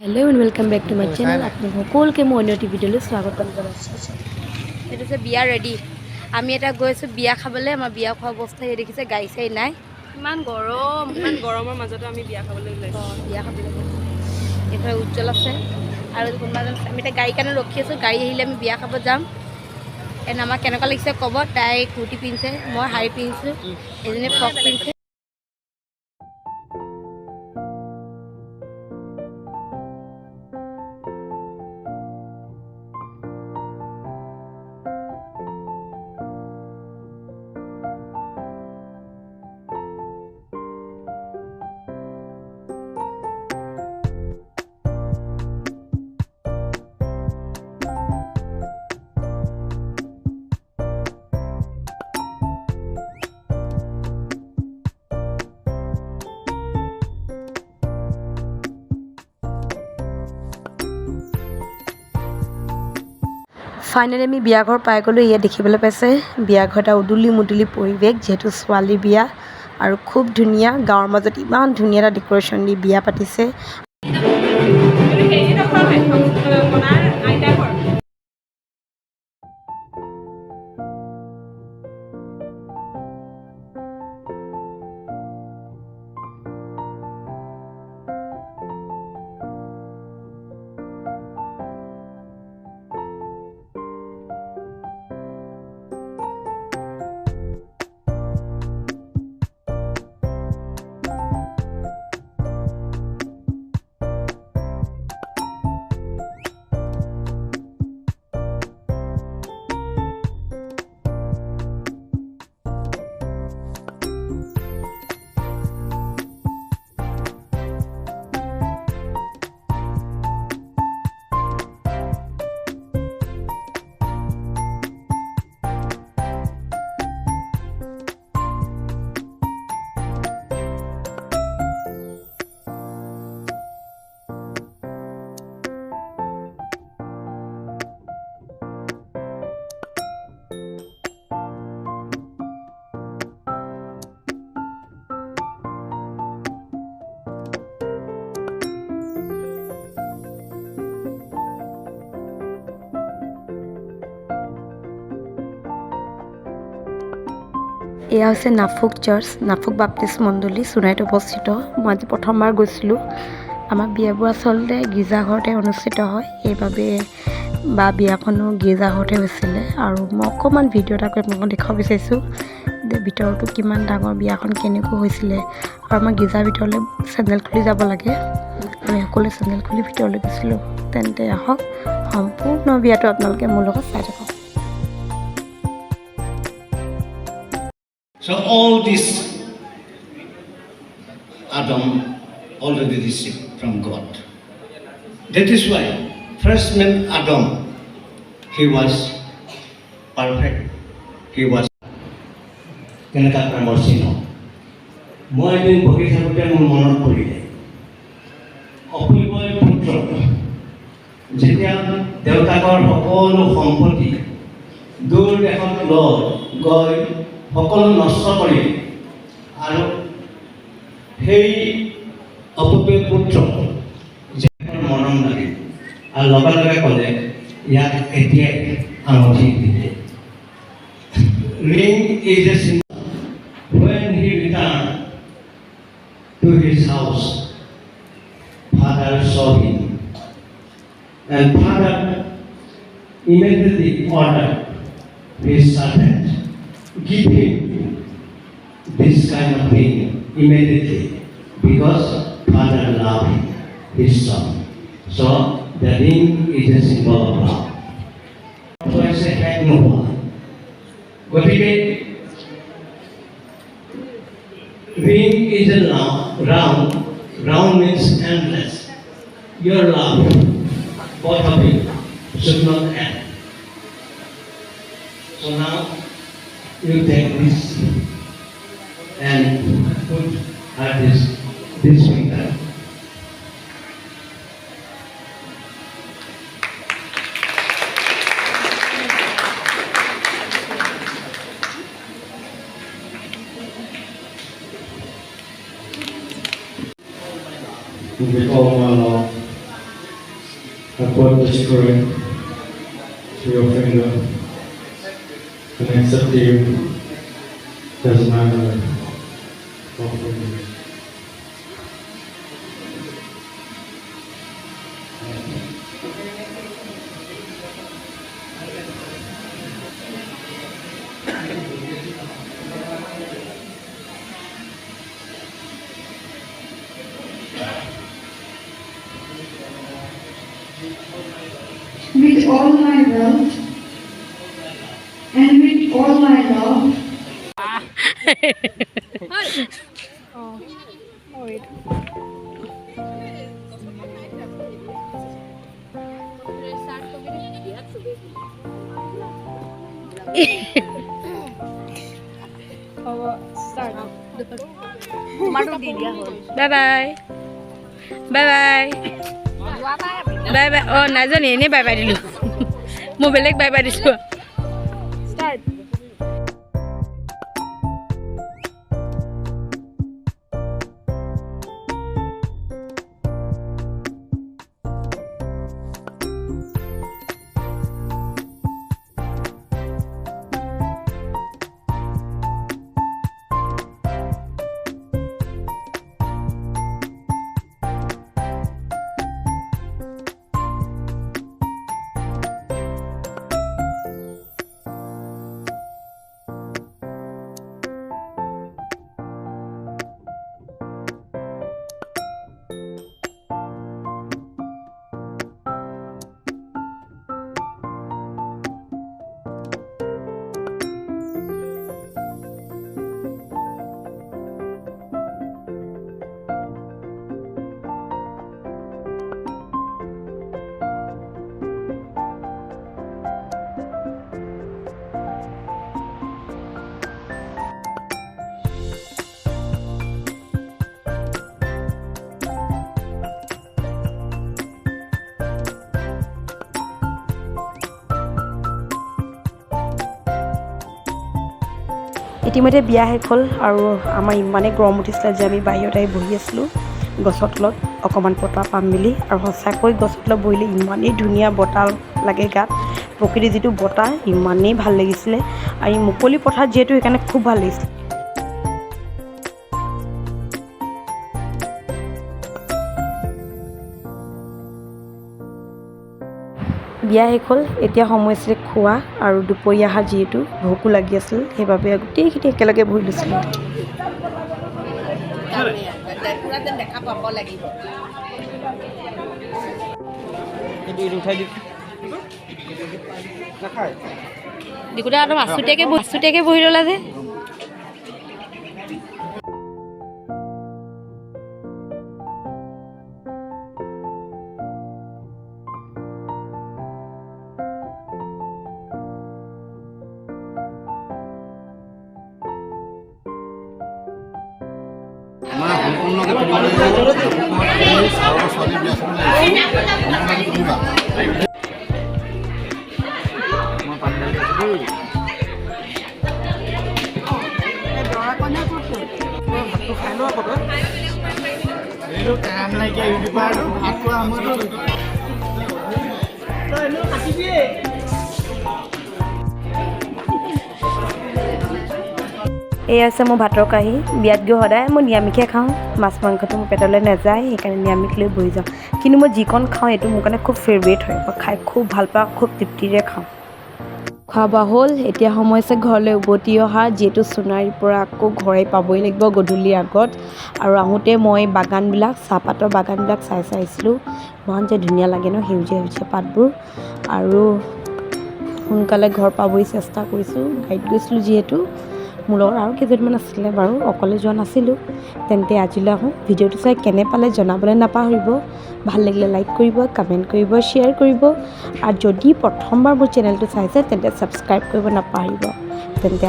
Hello' and welcome back to my channel. আপোনালোক সকলোকে মই অন্য এটি ভিডিঅ'লৈ স্বাগতম জনাইছোঁ। এইটো হৈছে বিয়া ৰেডি। আমি এটা গৈ আছোঁ বিয়া খাবলৈ। আমাৰ বিয়া খোৱা অৱস্থা এই দেখিছে, গাড়ী চাড়ী নাই, ইমান গৰমৰ মাজতো আমি বিয়া খাবলৈ ওলাইছোঁ। বিয়া খাবলৈ এইফালে উজ্জ্বল আছে আৰু কোনোবা এজন। আমি এতিয়া গাড়ীৰ কাৰণে ৰখি আছোঁ। গাড়ী আহিলে আমি বিয়া খাব যাম। এণ্ড আমাক কেনেকুৱা লাগিছে ক'ব। তাই কুৰ্তি পিন্ধিছে, মই শাৰী পিন্ধিছোঁ, এজনীয়ে ফ্ৰক পিন্ধিছে। ফাইনেলি আমি বিয়াঘৰ পাই গ'লোঁ। ইয়াত দেখিবলৈ পাইছে বিয়াঘৰ এটা উদুলি মুদুলি পৰিৱেশ, যিহেতু ছোৱালী বিয়া আৰু খুব ধুনীয়া। গাঁৱৰ মাজত ইমান ধুনীয়া এটা ডেক'ৰেশ্যন দি বিয়া পাতিছে। এয়া হৈছে নাফুক চাৰ্চ, নাফুক বাপ্তিষ্ট মণ্ডলী, সোণাৰীত অৱস্থিত। মই আজি প্ৰথমবাৰ গৈছিলোঁ। আমাৰ বিয়াবোৰ আচলতে গীৰ্জাঘৰতে অনুষ্ঠিত হয়, সেইবাবে বিয়াখনো গীৰ্জাঘৰতে হৈছিলে। আৰু মই অকণমান ভিডিঅ' এটা কৰি আপোনালোকক দেখুৱাব বিচাৰিছোঁ যে ভিতৰতো কিমান ডাঙৰ, বিয়াখন কেনেকৈ হৈছিলে। আৰু আমাৰ গীৰ্জাৰ ভিতৰলৈ চেণ্ডেল খুলি যাব লাগে। আমি সকলোৱে চেণ্ডেল খুলি ভিতৰলৈ গৈছিলোঁ। তেন্তে আহক সম্পূৰ্ণ বিয়াটো আপোনালোকে মোৰ লগত চাই থাকক। So all this Adam already received from God. That is why first man Adam, he was perfect. He was কেনেকা কামৰ চিহ্ন। মই এদিন বহি থাকোঁতে মোৰ মনত পৰিলে অপূৰ্বই পুত্ৰ যেতিয়া দেউতাকৰ সকলো সম্পত্তি দূৰ দেশত গৈ সকলো নষ্ট কৰি আৰু সেই অপূৰ্বই পুত্ৰ মৰম লাগে আৰু লগে লগে ক'লে ইয়াক এতিয়াই আঙুঠি দিলে। Ring is a symbol. When he returned to his house, father saw him, and father immediately ordered his servant, give him this kind of thing immediately, because father loved him, his son. So the ring is a symbol of love. So I say, heck no one. গতিকে ring is a round means endless. Your love, both of you, should not end. So now you take this and put at this finger. Because I put this ring to your finger and accept you as my wife. Offering. With all my wealth and with all my love, bye bye bye bye bye bye অঁ নাজানি এনেই bye bye দিলোঁ মই বেলেগ bye bye দিছোঁ ইতিমধ্যে বিয়া শেষ হ'ল আৰু আমাৰ ইমানেই গৰম উঠিছিলে যে আমি বাহিৰত আহি বহি আছিলোঁ গছৰ তলত অকণমান বতাহ পাম বুলি আৰু সঁচাকৈ গছৰ তলত বহিলে ইমানেই ধুনীয়া বতাহ লাগে গাত প্ৰকৃতিৰ যিটো বতাহ ইমানেই ভাল লাগিছিলে আৰু মুকলি পথাৰত যিহেতু সেইকাৰণে খুব ভাল লাগিছিলে বিয়া শেষ হ'ল এতিয়া সময় আছিলে খোৱা আৰু দুপৰীয়া আহাৰ যিহেতু ভোকো লাগি আছিল সেইবাবে গোটেইখিনি একেলগে বহি লৈছিলোঁ দিকুতা একদম আছুতীয়াকৈ বহি ল'লা যে এই আছে মোৰ ভাতৰ কাঁহী বিয়াত গৈ সদায় মই নিৰামিষে খাওঁ মাছ মাংসটো মোৰ পেটলৈ নাযায় সেইকাৰণে নিৰামিষ লৈ বহি যাওঁ কিন্তু মই যিকণ খাওঁ এইটো মোৰ কাৰণে খুব ফেভৰেট হয় মই খাই খুব ভাল পাওঁ খুব তৃপ্তিৰে খাওঁ খোৱা বোৱা হ'ল এতিয়া সময় আছে ঘৰলৈ উভতি অহা যিহেতু সোণাৰীৰ পৰা আকৌ ঘৰে পাবই লাগিব গধূলিৰ আগত আৰু আহোঁতে মই বাগানবিলাক চাহপাতৰ বাগানবিলাক চাই আহিছিলোঁ ইমান যে ধুনীয়া লাগে ন সেউজীয়া সেউজীয়া পাতবোৰ আৰু সোনকালে ঘৰ পাবই চেষ্টা কৰিছোঁ গাড়ীত গৈছিলোঁ যিহেতু মোৰ লগত আৰু কেইজনমান আছিলে বাৰু অকলে যোৱা নাছিলোঁ তেন্তে আজিলৈ আহোঁ ভিডিঅ'টো চাই কেনে পালে জনাবলৈ নাপাহৰিব ভাল লাগিলে লাইক কৰিব কমেণ্ট কৰিব শ্বেয়াৰ কৰিব আৰু যদি প্ৰথমবাৰ মোৰ চেনেলটো চাইছে তেন্তে ছাবস্ক্ৰাইব কৰিব নাপাহৰিব তেন্তে